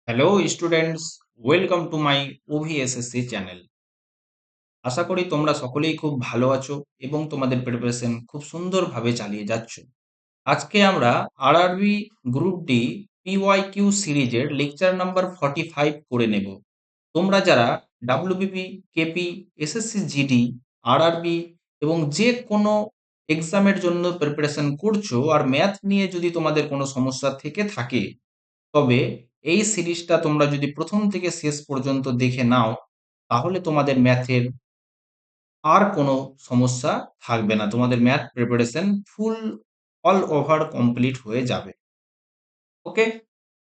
Hello students, welcome to my OVSSC channel. আশা করি তোমরা সকলেই খুব ভালো আছো এবং তোমাদের প্রিপারেশন খুব সুন্দরভাবে চালিয়ে যাচ্ছ। আজকে আমরা আরআরবি গ্রুপ ডি পিওয়াইকিউ সিরিজের লেকচার নাম্বার 45 করে নেব। তোমরা যারা WBP, KP, SSC GD, RRB এবং যে কোনো এক্সামের জন্য প্রিপারেশন করছো আর ম্যাথ নিয়ে যদি তোমাদের কোনো সমস্যা থেকে থাকে, তবে এই সিরিজটা তোমরা যদি প্রথম থেকে শেষ পর্যন্ত দেখে নাও, তাহলে তোমাদের ম্যাথের আর কোনো সমস্যা থাকবে না। তোমাদের ম্যাথ প্রিপারেশন ফুল অল ওভার কমপ্লিট হয়ে যাবে। ওকে,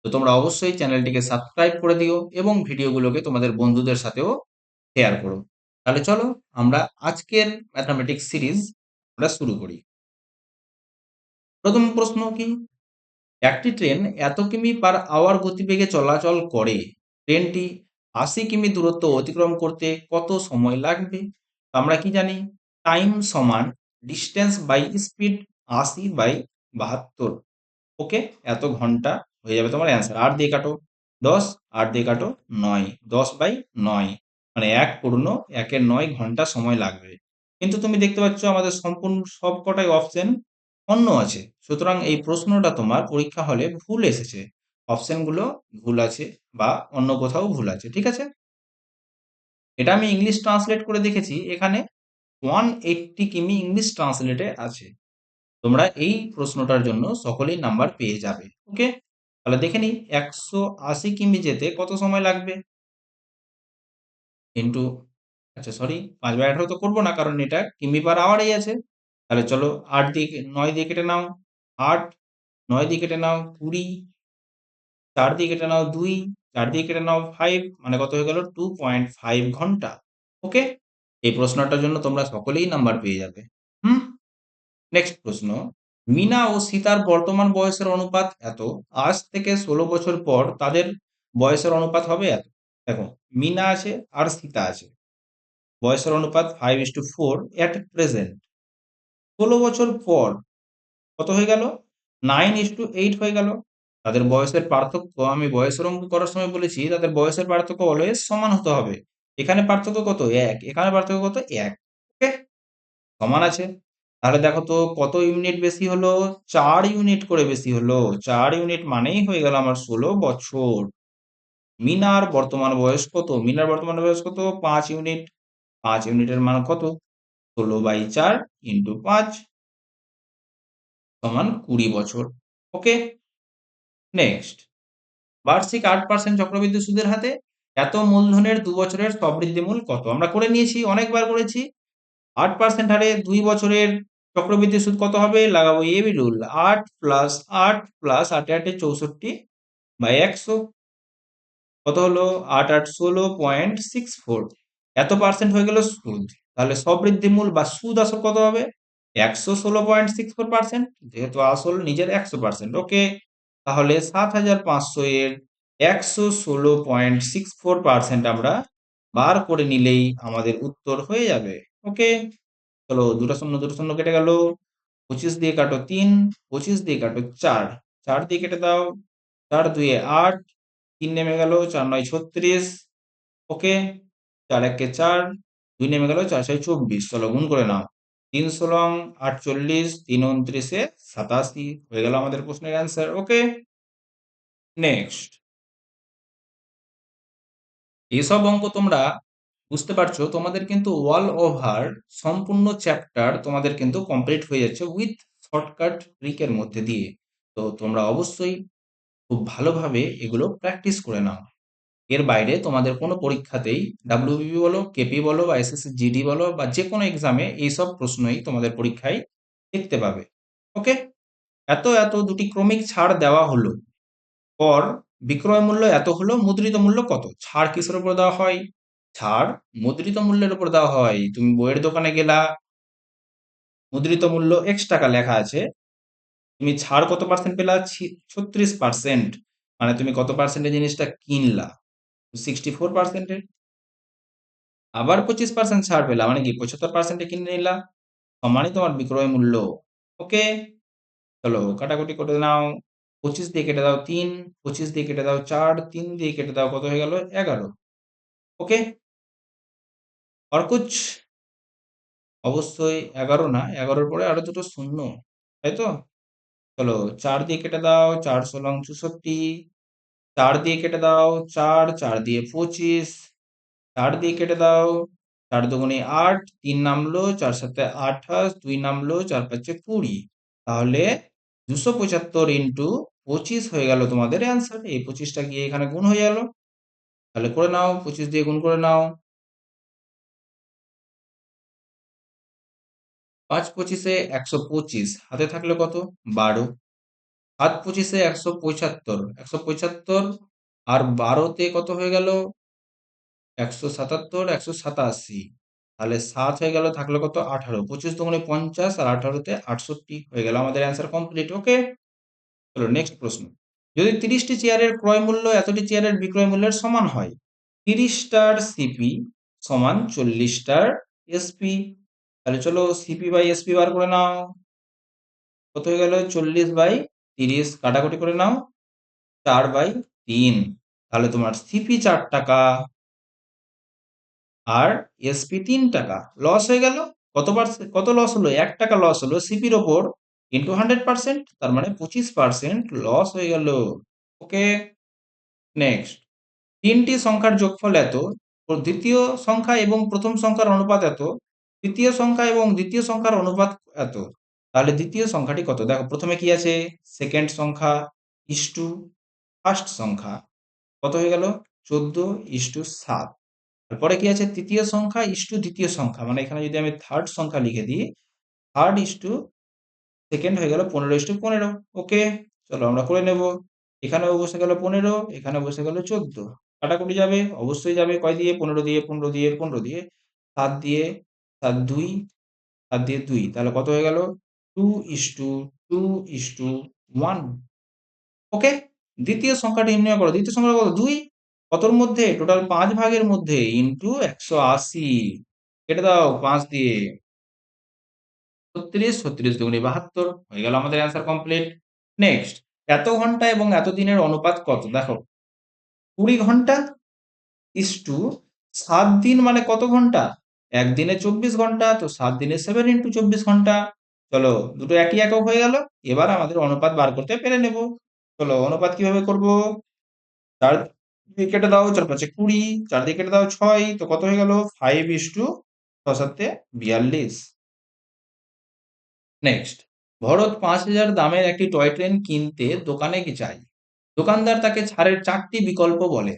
তো তোমরা অবশ্যই চ্যানেলটিকে সাবস্ক্রাইব করে দিও এবং ভিডিওগুলোকে তোমাদের বন্ধুদের সাথেও শেয়ার করো। তাহলে চলো আমরা আজকের ম্যাথমেটিক্স সিরিজ আমরা শুরু করি। প্রথম প্রশ্ন কি, একটি ট্রেন এত কিমি পার আওয়ার গতিবেগে চলাচল করে, ট্রেনটি ৮০ কিমি দূরত্ব অতিক্রম করতে কত সময় লাগবে? তো আমরা কি জানি, টাইম সমান ডিস্টেন্স বাই স্পিড ৮০/৭২। ওকে, এত ঘন্টা হয়ে যাবে তোমার অ্যান্সার। ৮ দিয়ে কাটো ১০, ৮ দিয়ে কাটো ৯, ১০/৯ মানে ১ পূর্ণ ১-৯ ঘন্টা সময় লাগবে। কিন্তু তুমি দেখতে পাচ্ছ আমাদের সম্পূর্ণ সবকটাই অপশন অন্য আছে, সুতরাং এই প্রশ্নটা তোমার পরীক্ষা হলে ভুল এসেছে, অপশনগুলো ভুল আছে বা অন্য কোথাও ভুল আছে। ঠিক আছে, এটা আমি ইংলিশ ট্রান্সলেট করে দেখেছি, এখানে 180 কিমি ইংলিশ ট্রান্সলেটে আছে। তোমরা এই প্রশ্নটার জন্য সকলেই নাম্বার পেয়ে যাবে। ওকে, তাহলে দেখে নিই 180 কিমি যেতে কত সময় লাগবে ইন্টু, আচ্ছা সরি, 5/18 তো করবো না কারণ এটা কিমি পার আওয়ারেই আছে। তাহলে চলো 9 দিয়ে কেটে নাও 8, 9 দিয়ে কেটে নাও 20, 4 দিয়ে কেটে নাও 2, 4 দিয়ে কেটে নাও 5, মানে কত হয়ে গেল 2.5 ঘন্টা। ওকে, এই প্রশ্নটার জন্য তোমরা সকলেই নাম্বার পেয়ে যাবে। হুম, নেক্সট প্রশ্ন, মিনা ও সীতার বর্তমান বয়সের অনুপাত এত, আজ থেকে 16 বছর পর তাদের বয়সের অনুপাত হবে এত। দেখো, মিনা আছে আর সীতা আছে, বয়সের অনুপাত 5:4 এট প্রেজেন্ট। 16 বছর পর কত হয়ে গেল, 9:8 হয়ে গেল। তাদের বয়সের পার্থক্য, আমি বয়সের অঙ্ক করার সময় বলেছি তাদের বয়সের পার্থক্য অলওয়েজ সমান হতে হবে। এখানে পার্থক্য কত, 1, এখানে পার্থক্য কত, 1। ওকে, সমান আছে। তাহলে দেখো তো কত ইউনিট বেশি হলো, 4 ইউনিট করে বেশি হলো। 4 ইউনিট মানেই হয়ে গেল আমার 16 বছর। মিনার বর্তমান বয়স কত, মিনার বর্তমান বয়স কত, 5 ইউনিট। 5 ইউনিটের মান কত, 16/4 ইন্টু 5 সমান 20 বছর। ওকে, নেক্সট, বার্ষিক 8% চক্রবৃদ্ধি সুদের হাতে এত মূলধনের 2 বছরের সবৃদ্ধি মূল কত? আমরা করে নিয়েছি, অনেকবার করেছি। 8% হারে 2 বছরের চক্রবৃদ্ধি সুদ কত হবে, লাগাবো এবি রুল, 8 প্লাস 8 প্লাস 8 8 64/100 কত হলো, 8 8 16.64, এত পার্সেন্ট হয়ে গেল সুদ। তাহলে সবৃদ্ধি মূল বা সুদ আসল কত হবে, 116.64%, যেহেতু আসল নিজের 100%। ওকে, তাহলে 7,500 এর 116.64% আমরা বার করে নিলেই আমাদের উত্তর হয়ে যাবে। ওকে, চলো দুটো শূন্য দুটো শূন্য কেটে গেল, 25 দিয়ে কাটো 3, 25 দিয়ে কাটো 4, 4 দিয়ে কেটে দাও, 4 2 8, 3 নেমে গেল, 4 9 36। ওকে, 4 1 4, 2 নেমে গেল, 4 6 24। চলো গুণ করে নাও, 3 16 48, 3 29 87 হয়ে গেল আমাদের প্রশ্নের অ্যান্সার। ওকে, নেক্সট, এইসব অঙ্ক তোমরা বুঝতে পারছো, তোমাদের কিন্তু অল ওভার সম্পূর্ণ চ্যাপ্টার তোমাদের কিন্তু কমপ্লিট হয়ে যাচ্ছে উইথ শর্টকাট ট্রিকের মধ্যে দিয়ে। তো তোমরা অবশ্যই খুব ভালোভাবে এগুলো প্র্যাকটিস করে নাও। এর বাইরে তোমাদের কোনো পরীক্ষাতেই ডাব্লিউবিপি বলো, কেপি বলো বা এসএসসি জিডি বলো বা যে কোনো এক্সামে এইসব প্রশ্নই তোমাদের পরীক্ষায় দেখতে পাবে। ওকে, এত এত দুটি ক্রমিক ছাড় দেওয়া হলো, কর বিক্রয় মূল্য এত হলো, মুদ্রিত মূল্য কত? ছাড় কিসের উপর দেওয়া হয়, ছাড় মুদ্রিত মূল্যের উপর দেওয়া হয়। তুমি বইয়ের দোকানে গেলা, মুদ্রিত মূল্য X টাকা লেখা আছে, তুমি ছাড় কত পার্সেন্ট পেলা, 36%, মানে তুমি কত পার্সেন্টের জিনিসটা কিনলা, 64%। আবার 25% ছাড় পেলা, মানে কি 75%-এ কিনে নিলা, সমানই তোমার বিক্রয় মূল্য। ওকে, চলো কাটাকুটি করে নাও, 25 দিয়ে কেটে দাও 3, 25 দিয়ে কেটে দাও 4, 3 দিয়ে কেটে দাও কত হয়ে গেল 11। ওকে, और कुछ? অবশ্যই 11 না, 11-র পরে আরো দুটো শূন্য, তাই তো? চলো 4 দিয়ে কেটে দাও, 4 ষোলং 64, 4 দিয়ে কেটে দাও 4, 4 দিয়ে 25, 4 দিয়ে কেটে দাও, 4 দুগুণে 8, 3 নামলো, 4 সাথে 28, 2 নামলো, 4 পাঁচে 20। তাহলে 275 ইন্টু 25 হয়ে গেল তোমাদের অ্যান্সার। এই 25টা গিয়ে এখানে গুণ হয়ে গেল। তাহলে করে নাও, 25 দিয়ে গুণ করে নাও। 5 পঁচিশে 125, হাতে থাকলে কত? 12। 7 পঁচিশে 175, 175 আর 12তে কত হয়ে গেল? 177, 187। তাহলে 7 হয়ে গেল, থাকলো কত? 18। 25 দুগুণে 50 আর 18তে 68 হয়ে গেল আমাদের অ্যান্সার কমপ্লিট। ওকে, চলো নেক্সট প্রশ্ন। যদি 30টি চেয়ারের ক্রয় মূল্য এতটি চেয়ারের বিক্রয় মূল্যের সমান হয়, 30টার সিপি সমান 40টার এসপি, তাহলে চলো সিপি বাই এসপি বার করে নাও। কত হয়ে গেল? 40/30, কাটাকুটি করে নাও 4/3। তাহলে তোমার সিপি 4 টাকা আর এসপি 3 টাকা লস হয়ে গেল। কত লস হলো? 1 টাকা লস হলো সিপির ওপর, ইন্টু 100%, তার মানে 25% লস হয়ে গেল। ওকে, নেক্সট। তিনটি সংখ্যার যোগফল এত, ও দ্বিতীয় সংখ্যা এবং প্রথম সংখ্যার অনুপাত এত, তৃতীয় সংখ্যা এবং দ্বিতীয় সংখ্যার অনুপাত এত, তাহলে দ্বিতীয় সংখ্যাটি কত? দেখো প্রথমে কি আছে? সেকেন্ড সংখ্যা ইস্টু ফার্স্ট সংখ্যা, কত হয়ে গেল? 14:7। তারপরে কি আছে? তৃতীয় সংখ্যা ইস্টু দ্বিতীয় সংখ্যা, মানে এখানে যদি আমি থার্ড সংখ্যা লিখে দিই, থার্ড ইস্টু সেকেন্ড হয়ে গেল 15:15। ওকে, চলো আমরা করে নেব। এখানেও বসে গেল 15, এখানে বসে গেল 14। কাটাকুটি যাবে, অবশ্যই যাবে। কয় দিয়ে? 15 দিয়ে, 15 দিয়ে, 15 দিয়ে, 7 দিয়ে, 7 2, 7 দিয়ে 2, তাহলে কত হয়ে গেল? 2:2:1। ওকে, দ্বিতীয় সংখ্যাটি নির্ণয় করো। দ্বিতীয় সংখ্যা কত? 2। কতর মধ্যে? টোটাল 5 ভাগের মধ্যে, ইন্টু 180। কেটে দাও 5 দিয়ে। 36, 36 দুগুণে 72 হয়ে গেল আমাদের অ্যান্সার কমপ্লিট। নেক্সট, এত ঘন্টা এবং এত দিনের অনুপাত কত? দেখো 20 ঘন্টা ইস্টু 7 দিন, মানে কত ঘন্টা? একদিনে 24 ঘন্টা, তো 7 দিনে 7 ইন্টু 24 ঘন্টা। চলো, দুটো একই একক হয়ে গেল। এবার আমাদের অনুপাত বার করতে পেরে নেব। চলো অনুপাত কিভাবে করব? 4 দিয়ে কেটে দাও, 4 5 20, 4 দিয়ে কেটে দাও 6, তো কত হয়ে গেল? 5:6 7 42। নেক্সট, ভরত 5,000 দামের একটি টয় ট্রেন কিনতে দোকানে কি চাই? দোকানদার তাকে ছাড়ের 4টি বিকল্প বলে।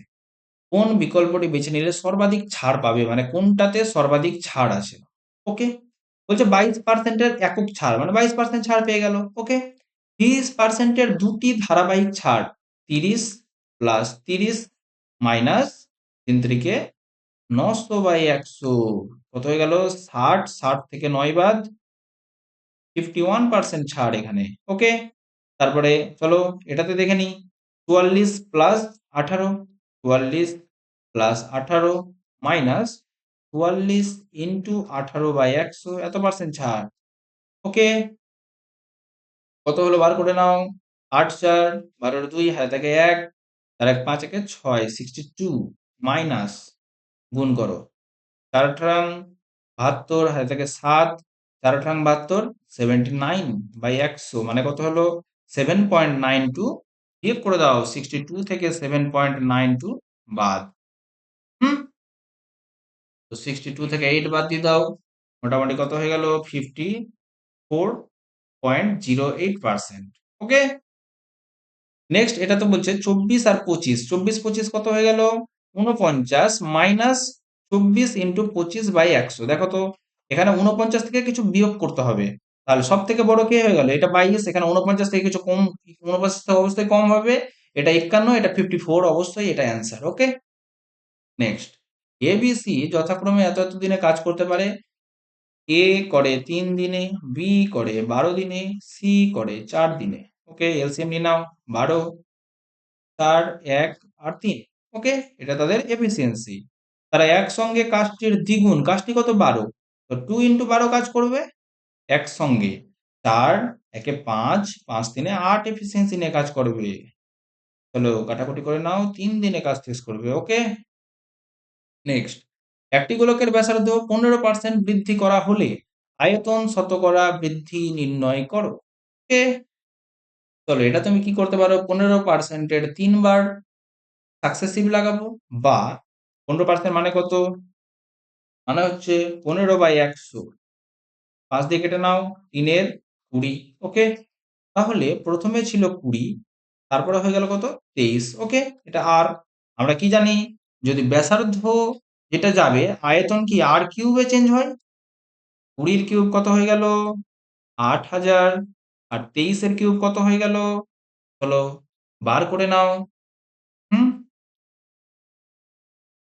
কোন বিকল্পটি বেছে নিলে সর্বাধিক ছাড় পাবে, মানে কোনটাতে সর্বাধিক ছাড় আছে? ওকে, বলছে 22% এর একক ছাড়, মানে 22% ছাড় পেয়ে গেল। ওকে, 30% এর দুটি ধারাবাহিক ছাড়, 30 প্লাস 30 মাইনাস 3 3 900/100, কত হয়ে গেল? 60, 60 থেকে 9 বাদ, 51% ছাড় এখানে। ওকে, তারপরে চলো এটাতে দেখে নিই। 44 প্লাস 18, 44 প্লাস 18 মাইনাস 44 ইন্টু 18/100, এত পার্সেন্ট ছাড়। ওকে, কত হলো বার করে নাও। 8 4, 12 2, হাতে থাকে 1, তার 1 5 1 6, 62 মাইনাস, গুণ করো 4 আঠাং 72, হাতে থাকে 7, 4 আঠাং 72, 79/100, মানে কত হলো? 7.92। বিয়োগ করে দাও 62 থেকে 7.92 বাদ। হুম, তো 62 থেকে 8 বাদ দিয়ে দাও, মোটামুটি কত হয়ে গেল? 54.08%। ওকে, নেক্সট, এটা তো বলছে 24 আর 25, 24 25 কত হয়ে গেল? 49 মাইনাস 24 ইন্টু 25/100। দেখো তো এখানে 49 থেকে কিছু বিয়োগ করতে হবে, তাহলে সব থেকে বড় কে হয়ে গেল? এটা 22। এখানে 49 থেকে কিছু কম, 49 থেকে অবশ্যই কম হবে। এটা 51, এটা 54, অবশ্যই এটা অ্যান্সার। ওকে, নেক্সট, এবিসি যথাক্রমে এত এত দিনে কাজ করতে পারে। এ করে 3 দিনে, বি করে 12 দিনে, সি করে 4 দিনে। ওকে, এলসিএম নিয়ে নাও। 12, 4, 1 আর 3। ওকে, এটা তাদের এফিসিয়েন্সি। তারা একসঙ্গে কাজটির দ্বিগুণ, কাজটি কত? 12, তো 2 ইন্টু 12 কাজ করবে একসঙ্গে। 4 একে 5, 5 3 8 এফিসিয়েন্সি নিয়ে কাজ করবে। চলো কাটাকুটি করে নাও, 3 দিনে কাজ শেষ করবে। ওকে, নেক্সট। একটি গোলকের ব্যাসার্ধ 15% বৃদ্ধি করা হলে আয়তন শতকরা বৃদ্ধি নির্ণয় করো। ওকে, চলো এটা তুমি কি করতে পারো, 15% এর 3 বার সাকসেসিভ লাগাবো, বা 15% মানে কত, মানে হচ্ছে 15/100, 5 দিয়ে কেটে নাও, 3 এর 20। ওকে, তাহলে প্রথমে ছিল 20, তারপরে হয়ে গেল কত, 23। ওকে, এটা আর আমরা কি জানি, যদি ব্যাসার্ধ যেটা যাবে আয়তন কি আর কিউবে চেঞ্জ হয়, 20 এর কিউব কত হয়ে গেল 8000, আর 23 এর কিউব কত হয়ে গেল, চলো বার করে নাও। হুম,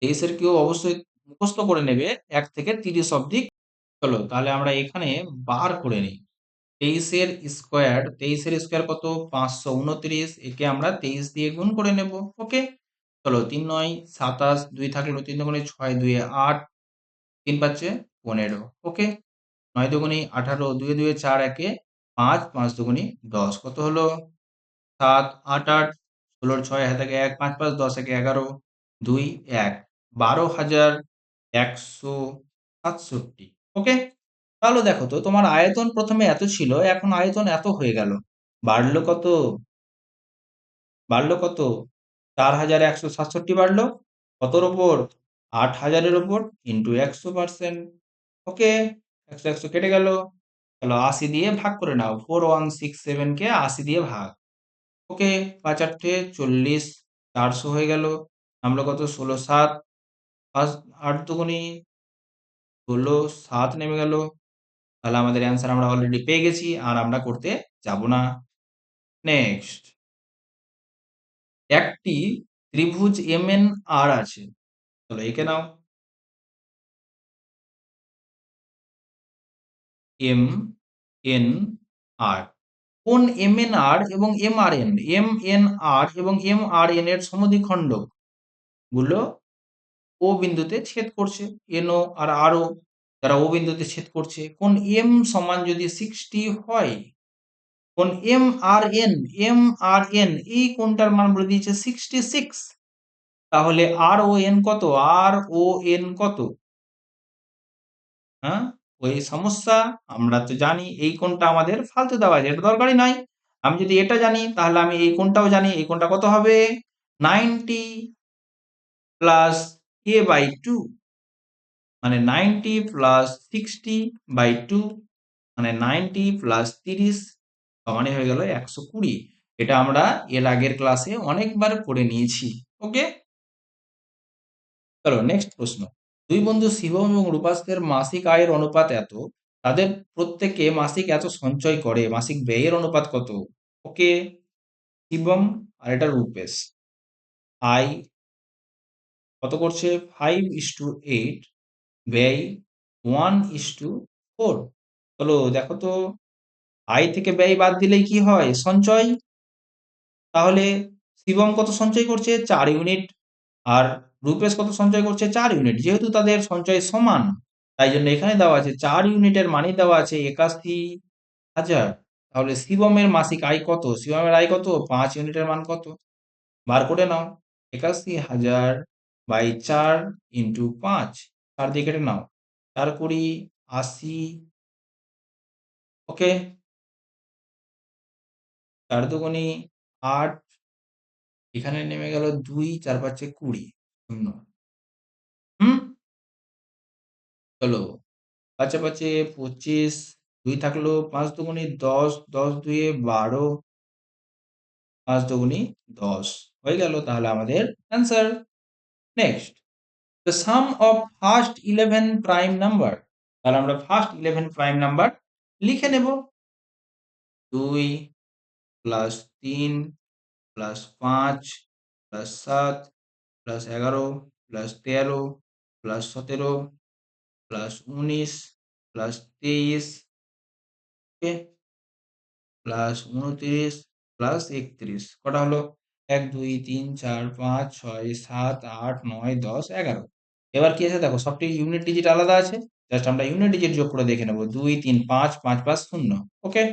23 এর কিউব অবশ্যই মুখস্থ করে নেবে 1 থেকে 30 অবধি। চলো তাহলে আমরা এখানে বার করে নিই। 23 এর স্কোয়ার, 23 এর স্কোয়ার কত, 529, একে আমরা 23 দিয়ে গুণ করে নেব। ওকে, চলো 3 9 27, 2 থাকলো, 3 দুগুণে 6, 2 এ 8, 3 পাচ্ছে 15। ওকে, 9 দুগুণে 18, 2 2 4, একে 5, 5 দুগুণে 10, কত হলো 7 8 8, 16 6 হাতে 1, 5 5 10, একে 11, 2 1, 12,167। ওকে, তাহলে দেখো তো তোমার আয়তন প্রথমে এত ছিল, এখন আয়তন এত হয়ে গেল, বাড়লো কত, বাড়লো কত, 4167 বাড়লো, কতর ওপর, 8000-এর ওপর, ইন্টু 100%। ওকে, 100 100 কেটে গেল, চলো 80 দিয়ে ভাগ করে নাও, 4167 কে 80 দিয়ে ভাগ। ওকে, 5 8 40, 400 হয়ে গেল, নামলো কত, 16 7, 5 8 দুগুণি 16, 7 নেমে গেল। তাহলে আমাদের অ্যান্সার আমরা অলরেডি পেয়ে গেছি, আর আমরা করতে যাব না। নেক্সট, একটি ত্রিভুজ MNR আছে, চলো এঁকে নাও, MNR। কোন MNR এবং MRN, MNR এবং MRN এর সমদ্বিখণ্ড গুলো ও বিন্দুতে ছেদ করছে, NO আর RO যারা ও বিন্দুতে ছেদ করছে, কোন M সমান যদি 60 হয়, কোন MRN এই কোনটার মান বলে দিয়েছে 66, তাহলে RON কত, RON কত, হ্যাঁ, ওই সমস্যা। আমরা তো জানি এই কোণটা আমাদের ফালতু দেওয়া আছে, এটা দরকারই নাই। আমি যদি এটা জানি তাহলে আমি এই কোণটাও জানি, এই কোণটা কত হবে, 90 প্লাস a/2, মানে 90 প্লাস 60/2, মানে 90 প্লাস 30 সমানে হয়ে গেল 120। এটা আমরা এর আগের ক্লাসে অনেকবার করে নিয়েছি। ওকে, চলো নেক্সট প্রশ্ন। দুই বন্ধু শিবম এবং রূপাসের মাসিক আয়ের অনুপাত এত, তাদের প্রত্যেকে মাসিক এত সঞ্চয় করে, মাসিক ব্যয়ের অনুপাত কত। ওকে, শিবম আর এটা রূপেশ, আয় কত করছে 5:8, ব্যয় 1:4। চলো দেখো তো, আয় থেকে ব্যয় বাদ দিলেই কি হয়, সঞ্চয়। তাহলে শিবম কত সঞ্চয় করছে, 4 ইউনিট, আর রূপেশ কত সঞ্চয় করছে, 4 ইউনিট। যেহেতু তাদের সঞ্চয় সমান, তাই জন্য এখানে দেওয়া আছে 4 ইউনিটের মানই দেওয়া আছে 81,000। তাহলে শিবমের মাসিক আয় কত, শিবমের আয় কত, 5 ইউনিটের মান কত, বার করে নাও, 81,000/4 ইন্টু 5, 4 দিয়ে কেটে নাও, 4 20, 80। ওকে, 4 দুগুণি 8, এখানে নেমে গেল 2, 4 5 20, শূন্য। হুম, চলো 5 5 25, 2 থাকলো, 5 দুগুণি 10, 10 2 12, 5 দুগুণি 10 হয়ে গেল, তাহলে আমাদের answer. Next, the some of first 11 prime number, তাহলে আমরা ফার্স্ট 11 প্রাইম নাম্বার লিখে নেব। 2 plus 3 plus 5 plus 7 plus 11 plus 13 plus 17 plus 19 plus 23 plus 29 plus 31, কটা হলো, 1 2 3 4 5 6 7 8 9 10 11। এবার কি আছে দেখো, সবটি ইউনিট ডিজিট আলাদা আছে, জাস্ট আমরা ইউনিট ডিজিট যোগ করে দেখে নেব। 2 3 5 5 5 0। ওকে,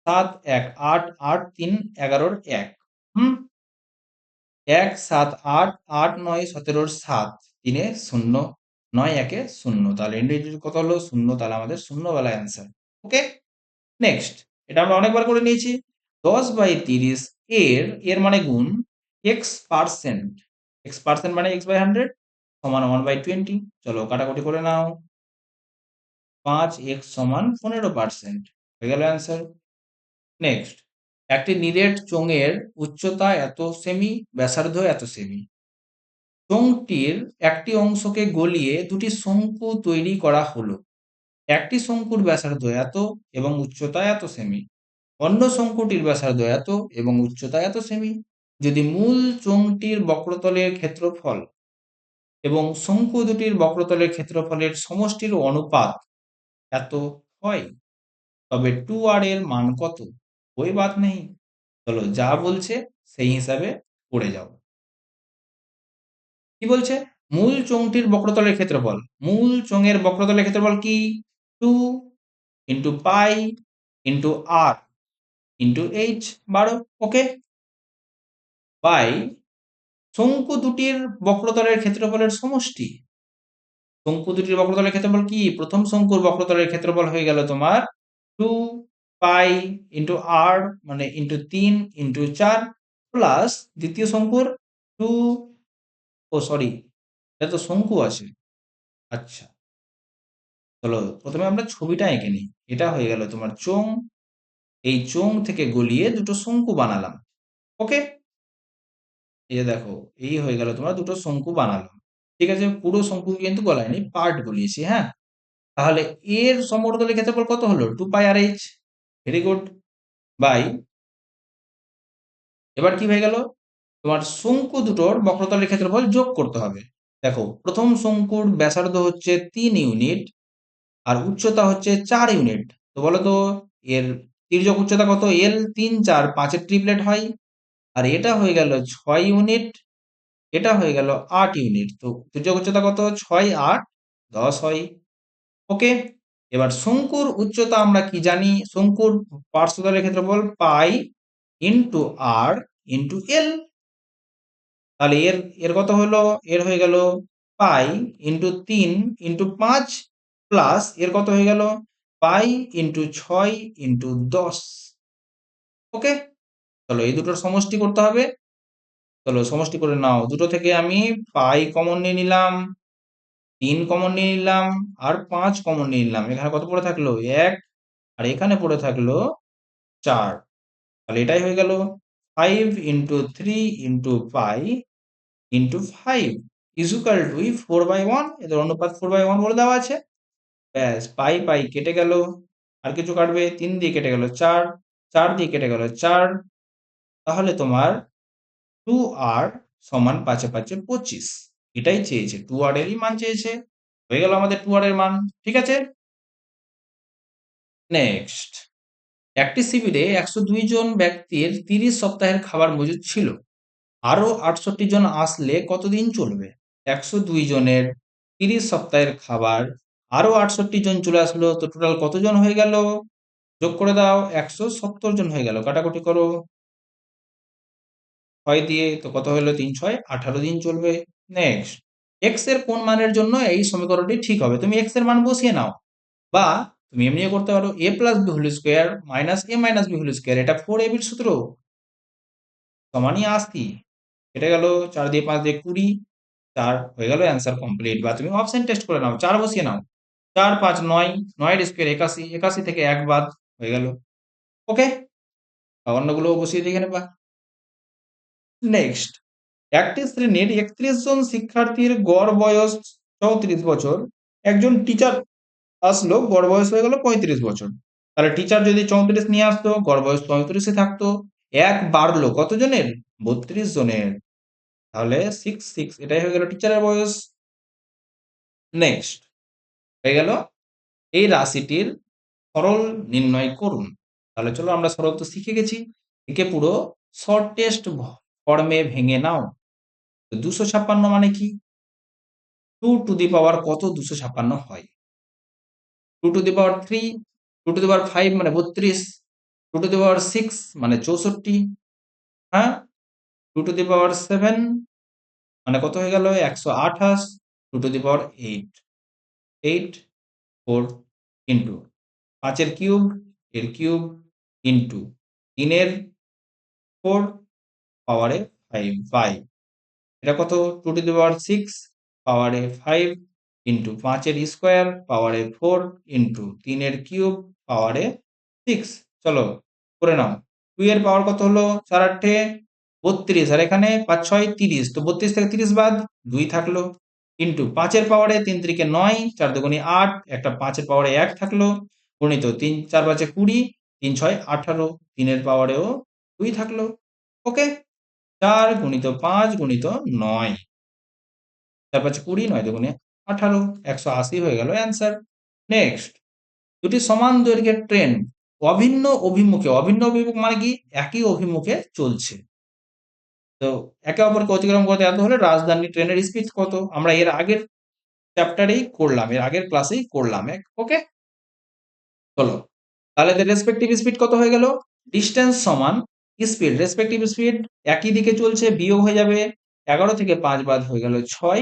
7 1 8 8 3 11 1। 1 7 8 8 9 17 7 3 0 9 1 0। তাহলে ইন্ডিভিজুয়াল কত হলো? 0। তাহলে আমাদের 0 বেলা অ্যান্সার। ওকে, নেক্সট। এটা আমরা অনেকবার করে নিয়েছি। 10/30 এর মানে গুণ x%। x% মানে x/100 সমান 1/20। চলো কাটাকুটি করে নাও। 5x সমান 15%। হয়ে গেল অ্যান্সার। নেক্সট, একটি নিরেট চোঙের উচ্চতা এত সেমি, ব্যাসার্ধ এত সেমি। চোঙটির একটি অংশকে গলিয়ে দুটি শঙ্কু তৈরি করা হলো। একটি শঙ্কুর ব্যাসার্ধ এত এবং উচ্চতা এত সেমি, অন্য শঙ্কুটির ব্যাসার্ধ এত এবং উচ্চতা এত সেমি। যদি মূল চোঙটির বক্রতলের ক্ষেত্রফল এবং শঙ্কু দুটির বক্রতলের ক্ষেত্রফলের সমষ্টির অনুপাত এত হয়, তবে 2r এর মান কত? कोई बात नहीं, চলো যা বলছে সেই হিসাবে পড়ে যাও। কি বলছে? মূল চোঙটির বক্রতলের ক্ষেত্রফল। মূল চোঙের বক্রতলের ক্ষেত্রফল কি? 2 into pi into r into h, 12। Okay, by শঙ্কু দুটির বক্রতলের ক্ষেত্রফলের সমষ্টি। শঙ্কু দুটির বক্রতলের ক্ষেত্রফল কি? প্রথম শঙ্কুর বক্রতলের ক্ষেত্রফল হয়ে গেল তোমার 2 পাই ইন্টু আর মানে ইন্টু 3 ইন্টু 4 প্লাস দ্বিতীয় শঙ্কুর 2, ও সরি, এটা তো শঙ্কু আছে। আচ্ছা, চলো প্রথমে আমরা ছবিটা এঁকে নিই। এটা হয়ে গেল তোমার চোঙ। এই চোঙ থেকে গলিয়ে দুটো শঙ্কু বানালাম। ওকে, এই যে দেখো, এই হয়ে গেল তোমার দুটো শঙ্কু বানালাম। ঠিক আছে, পুরো শঙ্কু কিন্তু গলায়নি, পার্ট গলিয়েছি। হ্যাঁ, তাহলে এর সমগ্রতলের ক্ষেত্রফল কত হলো? 2 পাই আর এইচ। Very good. বাই, এবার কি হয়ে গেল? তোমার শঙ্কু দুটোর বক্রতলের ক্ষেত্রফল যোগ করতে হবে। দেখো, প্রথম শঙ্কুর ব্যাসার্ধ হচ্ছে 3 ইউনিট আর উচ্চতা হচ্ছে 4 ইউনিট। তো বলো তো এর তির্যক উচ্চতা কত? এল 3 4 5 এর ট্রিপলেট হয়। আর এটা হয়ে গেল 6 ইউনিট, এটা হয়ে গেল 8 ইউনিট। তো তির্যক উচ্চতা কত? 6 8 10 হয়। ওকে, এবার শঙ্কুর উচ্চতা আমরা কি জানি? শঙ্কুর পার্শ্বতলের ক্ষেত্রফল পাই ইন্টু আর ইন্টু এল। তাহলে এর এর কত হলো? এর হয়ে গেল পাই ইন্টু 3 ইন্টু 5 প্লাস এর কত হয়ে গেল? Pi into 6 into 10। ওকে, চলো এই দুটোর সমষ্টি করতে হবে। চলো সমষ্টি করে নাও। দুটো থেকে আমি পাই কমন নিয়ে নিলাম, 3 কমন নিয়ে নিলাম আর 5 কমন নিয়ে নিলাম। এখানে কত পড়ে থাকলো? 1। আর এখানে পড়ে থাকলো 4। তাহলে এটাই হয়ে গেল 5 into 3 into pi into 5 equal to 4/1। এদের অনুপাত 4/1 বলে দেওয়া আছে। ব্যাস, পাই পাই কেটে গেল। আর কিছু কাটবে? 3 দিয়ে কেটে গেল 4, 4 দিয়ে কেটে গেল 4। তাহলে তোমার 2r সমান 5 এ 5 এ 25। এটাই চেয়েছে, 2r এরই মান চেয়েছে। হয়ে গেল আমাদের 2r এর মান। ঠিক আছে, নেক্সট। একটি শিবিরে 102 জন ব্যক্তির 30 সপ্তাহের খাবার মজুদ ছিল। আরো 68 জন আসলে কতদিন চলবে? 102 জনের 30 সপ্তাহের খাবার, আরো 68 জন চলে আসলো, তো টোটাল কতজন হয়ে গেল? যোগ করে দাও। 170 জন হয়ে গেল। কাটাকুটি করো 6 দিয়ে, তো কত হলো? 3 6 18 দিন চলবে। নেক্সট, এক্স এর কোন মানের জন্য এই সমীকরণটি ঠিক হবে? তুমি এক্স এর মান বসিয়ে নাও, বা তুমি এমনিও করতে পারো। a plus b whole square minus a minus b whole square, এটা 4ab এর সূত্র, সমানই 80। কেটে গেল 4 দিয়ে 5 দিয়ে 20, 4 হয়ে গেল অ্যান্সার কমপ্লিট। বা তুমি অপশন টেস্ট করে নাও, 4 বসিয়ে নাও। 4 5 9, 9 এর স্কোয়ার 81, 81 থেকে 1 বাদ, হয়ে গেল। ওকে, অন্যগুলো বসিয়ে দিয়ে নেবা। নেক্সট, একটি শ্রেণীর 31 জন শিক্ষার্থীর গড় বয়স 34 বছর। একজন টিচার আসলো, গড় বয়স হয়ে গেল 35 বছর। তাহলে টিচার যদি 34 নিয়ে আসতো, গড় বয়স 35 থাকতো। এক বাড়লো কতজনের? 32 জনের। তাহলে 6 6, এটাই হয়ে গেল টিচারের বয়স। নেক্সট, হয়ে গেল এই রাশিটির সরল নির্ণয় করুন। তাহলে চলো আমরা সরল তো শিখে গেছি, একে পুরো শর্টেস্ট ফর্মে ভেঙে নাও। 256 মানে কি? 2 টু দি পাওয়ার কত 256 হয়? 2 to the power 3, 2 to the পাওয়ার 5 মানে 32, 2 টু দি পাওয়ার 6 মানে 64, হ্যাঁ? 2 টু দি পাওয়ার 7 মানে কত হয়ে গেল? 128, 2 টু দি পাওয়ার 8, 8, 4 ইন্টু 5 এর কিউব, এর কিউব ইন্টু 3 এর 4 পাওয়ারে 5, 5 এটা কত? 2 টু দি পাওয়ার 6 পাওয়ারে 5 ইন্টু 5 এর স্কোয়ার পাওয়ারে 4 ইন্টু 3 এর কিউব পাওয়ারে 6। চলো করে নাও। 2 এর পাওয়ার কত হলো? 4 8 32, আর এখানে 5 6 30, তো 32 থেকে 30 বাদ 2 থাকলো, ইন্টু 5 এর পাওয়ারে 3 3 9, 4 2 8, একটা 5 এর পাওয়ারে 1 থাকলো, গণিত 3 4 5 20, 3 6 18, 3 এর পাওয়ারেও 2 থাকলো। ওকে, 4 গুণিত 5 গুণিত 9, 4 5 20, 9 2 18, 180 হয়ে গেল অ্যান্সার। নেক্সট, দুটি সমান দৈর্ঘ্যের ট্রেন অভিন্ন অভিমুখে, অভিন্ন অভিমুখ মানে কি? একই অভিমুখে চলছে। তো একে অপরকে অতিক্রম করতে এত হলে রাজধানী ট্রেনের স্পিড কত? আমরা এর আগের চ্যাপ্টারেই করলাম, এর আগের ক্লাসেই করলাম। ওকে, চলো তাহলে রেসপেক্টিভ স্পিড কত হয়ে গেল? ডিস্টেন্স সমান স্পিড, রেসপেক্টিভ স্পিড একই দিকে চলছে, বিয়োগ হয়ে যাবে 11 থেকে 5 বাদ হয়ে গেল 6,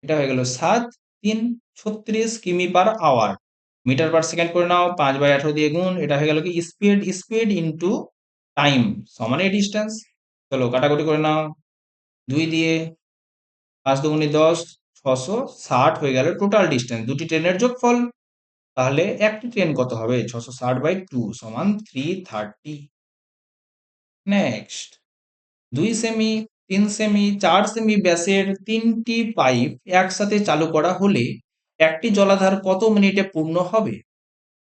এটা হয়ে গেল 7, 3 36 কিমি per hour, metre per second করে নাও, 5/18 দিয়ে গুণ, এটা হয়ে গেল কি স্পিড, স্পিড ইন্টু টাইম সমান এই ডিস্টেন্স। চলো কাটাকুটি করে নাও, 2 দিয়ে 5 দুগুণে 10, 660 হয়ে গেল টোটাল ডিস্টেন্স, দুটি ট্রেনের যোগফল। তাহলে একটি ট্রেন কত হবে? 660/2 সমান 330। নেক্সট, 2 সেমি, 3 সেমি, 4 সেমি ব্যাসের 3টি পাইপ একসাথে চালু করা হলে একটি জলাধার কত মিনিটে পূর্ণ হবে?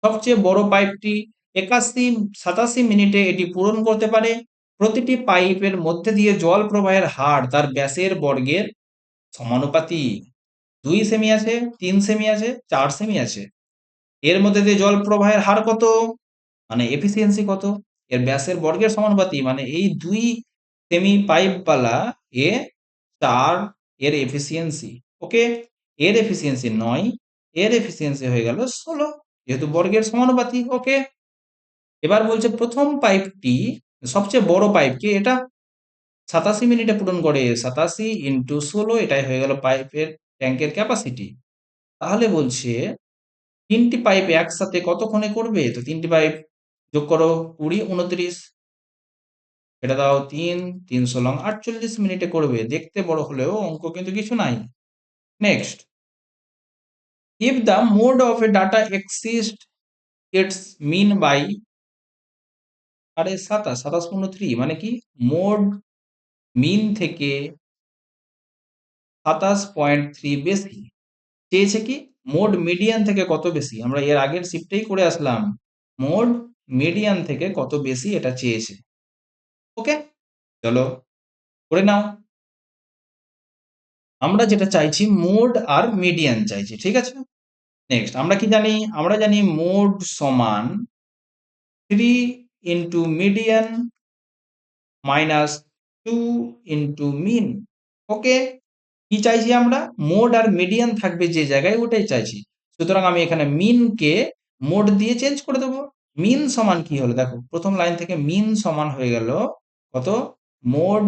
সবচেয়ে বড় পাইপটি 87 মিনিটে এটি পূরণ করতে পারে। প্রতিটি পাইপের মধ্যে দিয়ে জল প্রবাহের হার তার ব্যাসের বর্গের সমানুপাতিক। 2 সেমি আছে, 3 সেমি আছে, 4 সেমি আছে, এর মধ্যে দিয়ে জল প্রবাহের হার কত? মানে এফিসিয়েন্সি কত? এর ব্যাসের বর্গের সমানুপাতিক, মানে এই 2 সেমি পাইপওয়ালা এ 4 এর এফিসিয়েন্সি। ওকে, এর এফিসিয়েন্সি 9, এর এফিসিয়েন্সি হয়ে গেল 16, যেহেতু বর্গের সমানুপাতিক। ওকে, এবার বলছে প্রথম পাইপটি, সবচেয়ে বড় পাইপকে, এটা 87 মিনিটে পূরণ করে, 87 ইন্টু 16, এটাই হয়ে গেল পাইপের ট্যাঙ্কের ক্যাপাসিটি। তাহলে বলছে 3টি পাইপ একসাথে কতক্ষণে করবে? তো 3টি পাইপ যোগ করো, 20 29, এটা দাও 3 3 16 48 মিনিটে করবে। দেখতে বড় হলেও অঙ্ক কিন্তু কিছু নাই। Next, if the mode of a data exceeds its mean by, আরে 27 27 3 মানে কি? মোড মিন থেকে 27.3 বেশি, চেয়েছে কি? মোড মিডিয়ান থেকে কত বেশি? আমরা এর আগের শিফটেই করে আসলাম, মোড মিডিয়ান থেকে কত বেশি এটা চেয়েছে। ওকে, চলো করে নাও। আমরা যেটা চাইছি মোড আর মিডিয়ান চাইছি, ঠিক আছে। নেক্সট, আমরা কি জানি? আমরা জানি মোড সমান 3 into median minus 2 into mean. Okay, কি চাইছি আমরা? মোড আর মিডিয়ান থাকবে যে জায়গায়, ওটাই চাইছি। সুতরাং আমি এখানে মিনকে মোড দিয়ে চেঞ্জ করে দেবো। মিন সমান কি হলো? দেখো প্রথম লাইন থেকে মিন সমান হয়ে গেল কত? Mode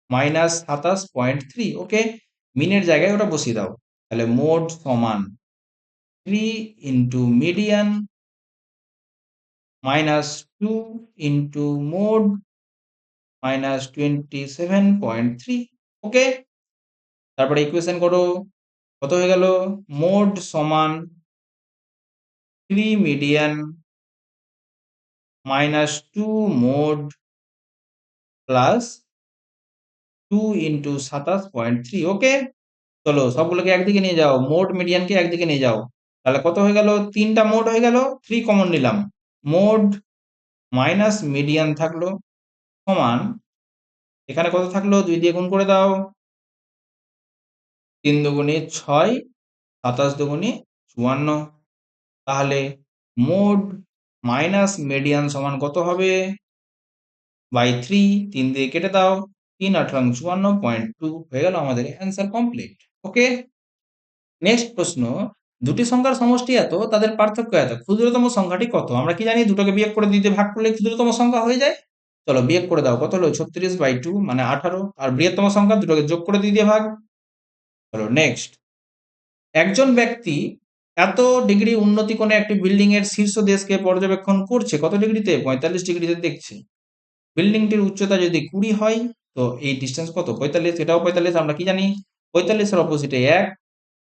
minus 27.3। ওকে, মিনের জায়গায় ওটা বসিয়ে দাও। তাহলে মোড সমান 3 into median minus 2 into mode minus 27.3। ওকে, তারপরে ইকুয়েশন করো, কত হয়ে গেল? মোড সমান 3 median minus 2 mode plus 2 into 27.3। ওকে, চলো সবগুলোকে একদিকে নিয়ে যাও, মোড মিডিয়ানকে একদিকে নিয়ে যাও। তাহলে কত হয়ে গেল? 3টা মোড হয়ে গেল, 3 কমন নিলাম, মোড মাইনাস মিডিয়ান থাকলো সমান, এখানে কত থাকলো? 2 দিয়ে গুণ করে দাও, 3 দুগুণে 6, 27 দুগুণে 54। তাহলে মোড মাইনাস মিডিয়ান সমান কত হবে? বাই 3, 3 দিয়ে কেটে দাও, 3 18 54.2 হয়ে গেল আমাদের অ্যান্সার কমপ্লিট। ওকে, নেক্সট প্রশ্ন, দুটি সংখ্যার সমষ্টি এত, তাদের পার্থক্য এত, ক্ষুদ্রতম সংখ্যাটি কত? আমরা কি জানি দুটোকে বিয়োগ করে 2 দিয়ে ভাগ করলে ক্ষুদ্রতম সংখ্যা হয়ে যায়। চলো বিয়োগ করে দাও, কত হলো? 36/2 মানে 18। আর বৃহত্তম সংখ্যা দুটোকে যোগ করে 2 দিয়ে ভাগ। চলো নেক্সট। একজন ব্যক্তি এত ডিগ্রি উন্নতি কোণে একটি বিল্ডিং এর শীর্ষ দেশকে পর্যবেক্ষণ করছে, কত ডিগ্রিতে? 45 ডিগ্রিতে দেখছে। বিল্ডিংটির উচ্চতা যদি 20 হয়, তো এই ডিস্টেন্স কত? 45। এটাও 45। আমরা কি জানি 45 এর অপোজিটে 1,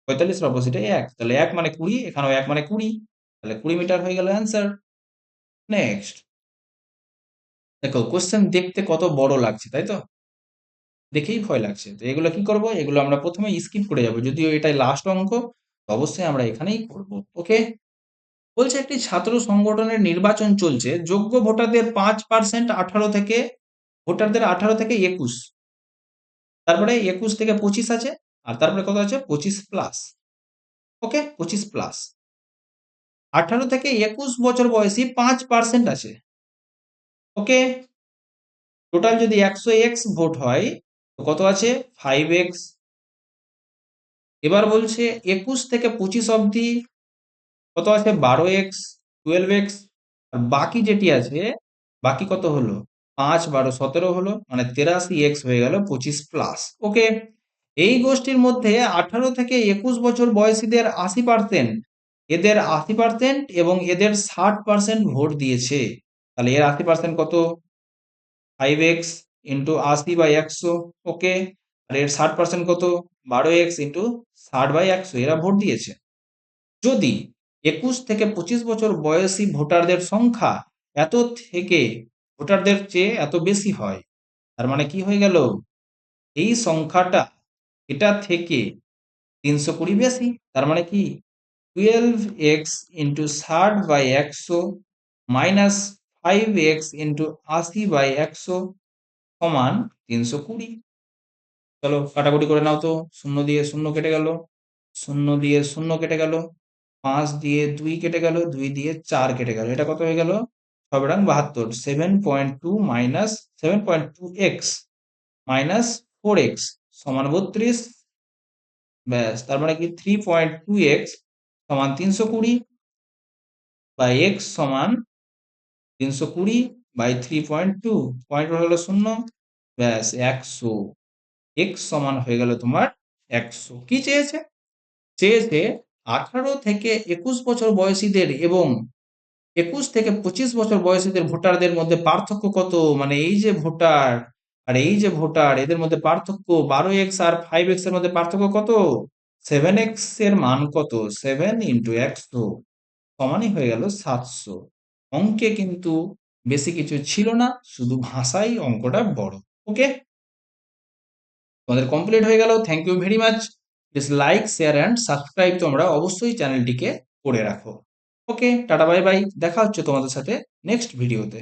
45 এর অপোজিটে 1, তাহলে 1 মানে 20, এখানেও 1 মানে 20, তাহলে 20 মিটার হয়ে গেল অ্যান্সার। নেক্সট দেখো, কোশ্চেন দেখতে কত বড় লাগছে, তাই তো? দেখেই ভয় লাগছে। তো এগুলো কি করব? এগুলো আমরা প্রথমে স্কিপ করে যাব, যদিও এটাই লাস্ট অঙ্ক, তো অবশ্যই আমরা এখানেই করব। ওকে, বলছে একটি ছাত্র সংগঠনের নির্বাচন চলছে, যোগ্য ভোটারদের 5% 18 থেকে, ভোটারদের 18 থেকে 21, তারপরে 21 থেকে 25 আছে, আর তারপরে কত আছে? 25 প্লাস। ওকে, 25 প্লাস 18 থেকে 21 বছর বয়সী 5% আছে। ওকে, টোটাল যদি 100x ভোট হয়, তো কত আছে? 5x। এবার বলছে 21 থেকে 25 অবধি কত আছে? 12x, 12x। আর বাকি যেটি আছে, বাকি কত হলো? 5, 12, 17 হলো, মানে 83x হয়ে গেল 25 প্লাস। ওকে, এই গোষ্ঠীর মধ্যে 18 থেকে 21 বছর বয়সীদের 80%, এদের 80% এবং এদের 60% ভোট দিয়েছে। তাহলে এর 80% কত? 5x into 80/100। ওকে, আর এর 60% কত? 12x into 60/100। এরা ভোট দিয়েছে। যদি 21 থেকে 25 বছর বয়সী ভোটারদের সংখ্যা এত থেকে ভোটারদের চেয়ে এত বেশি হয়, তার মানে কি হয়ে গেল? এই সংখ্যাটা এটা থেকে 320 বেশি। তার মানে কি? 12x into 60/100 minus 5x into 80/100 সমান 320। চলো কাটাকুটি করে নাও তো। 0 দিয়ে 0 কেটে গেল, 0 দিয়ে 0 কেটে গেল, 5 দিয়ে 2 কেটে গেল, 2 দিয়ে 4 কেটে গেল। এটা কত হয়ে গেল? 6/72। 7.2 মাইনাস 7.2x মাইনাস 4x সমান 32। ব্যাস, তার মানে কি 3.2x সমান 320 বা x সমান 320 বাই 3.2, পয়েন্ট হলো 0, ব্যাস 100। x সমান হয়ে গেল তোমার 100। কি চেয়েছে? চেয়েছে 18 থেকে 21 বছর বয়সীদের এবং 21 থেকে 25 বছর বয়সীদের ভোটারদের মধ্যে পার্থক্য কত? মানে এই যে ভোটার আর এই যে ভোটার, এদের মধ্যে পার্থক্য 12x আর 5x এর মধ্যে পার্থক্য কত? 7x এর মান কত? 7 ইন্টু 100 সমানই হয়ে গেল 700। অঙ্কে কিন্তু বেশি কিছু ছিল না, শুধু ভাষাই অঙ্কটা বড়। ওকে, তোমাদের কমপ্লিট হয়ে গেল। Thank you very much. Please like, share and subscribe তোমরা অবশ্যই চ্যানেলটিকে করে রাখো। ওকে, টাটা বাই বাই, দেখা হচ্ছে তোমাদের সাথে নেক্সট ভিডিওতে।